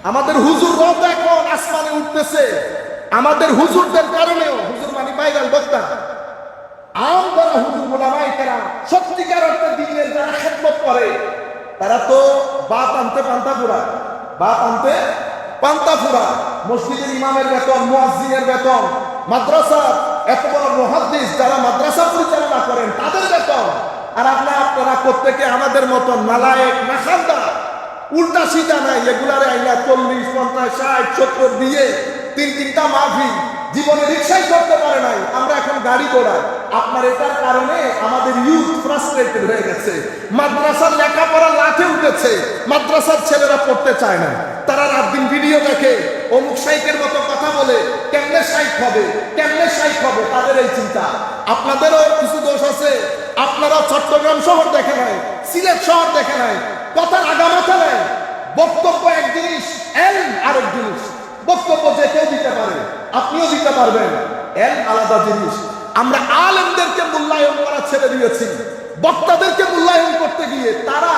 আমাদের হুজুররাও তো এখন আসমানে উঠতেছে। আমাদের হুজুরদের কারণেও, হুজুর মানে ভাইরাল বক্তা, আম যারা হুজুর গোলামাই তারা সত্যিকার অর্থে দ্বীনের যারা খেদমত করে, তারা তো বাত আনতে পান্তা ফুরা, বাত আনতে পান্তা ফুরা। মসজিদের ইমামের বেতন, মুয়াজ্জিনের বেতন, মাদ্রাসার এত বড় মুহাদ্দিস যারা মাদ্রাসা পরিচালনা করেন তাদের বেতন, আর আপনারা প্রত্যেকে আমাদের মতন নালায়েক নাখান্দা উল্টা সিধা নাই, এগুলারে আইনা 40, 50, 60, 70 দিয়ে তিনটা মাহফিল জীবনে রিক্সাই করতে পারে নাই। আমরা এখন গাড়ি ঘোড়াই। আপনার এটার কারণে আমাদের ইউথ ফ্রাস্ট্রেটেড হয়ে গেছে। মাদ্রাসার লেখাপড়া লাঠে উঠেছে, মাদ্রাসার ছেলেরা পড়তে চায় না। তারা রাত দিন ভিডিও দেখে, অমুক শাইখের মতো কথা বলে, কেমনে শাইখ হবে, কেমনে শাইখ হবে, তাদের এই চিন্তা। আপনাদেরও কিছু দোষ আছে। আপনারা চট্টগ্রাম শহর দেখে নাই, সিলেট শহর দেখে নাই, কথার আগামাথা নাই। বক্তব্য এক জিনিস, এলম আরেক জিনিস। বক্তব্য যে কেউ দিতে পারে, আপনিও দিতে পারবেন, এলম আলাদা জিনিস। আমরা আলেমদেরকে মূল্যায়ন করা ছেড়ে দিয়েছি। বক্তাদেরকে মূল্যায়ন করতে গিয়ে তারা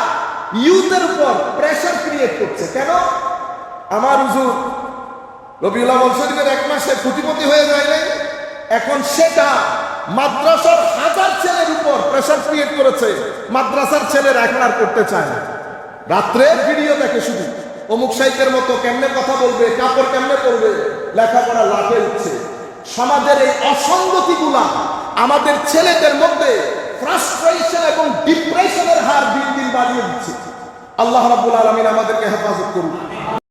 ইউথের উপর প্রেসার ক্রিয়েট করছে। কেন? আমার হুজুর রবিউল আউয়াল শরীফের 1 মাসে কোটিপতি হয়ে যায় নাই, এখন সেটা মাদ্রাসার 1000 ছেলের উপর প্রেসার ক্রিয়েট করেছে। মাদ্রাসার ছেলেরা এখন আর করতে চায় না। রাত্রে ভিডিও দেখে শুধু, অমুক শাইখের মতো কেমনে কথা বলবে, কাপড় কেমনে পরবে, লেখাপড়া লাফে উঠছে। সমাজের এই অসঙ্গতিগুলা আমাদের ছেলেদের মধ্যে ফ্রাস্ট্রেশন এবং ডিপ্রেশনের হার দিন দিন বাড়িয়ে দিচ্ছে। আল্লাহ রাব্বুল আলামিন আমাদেরকে হেফাজত করুন।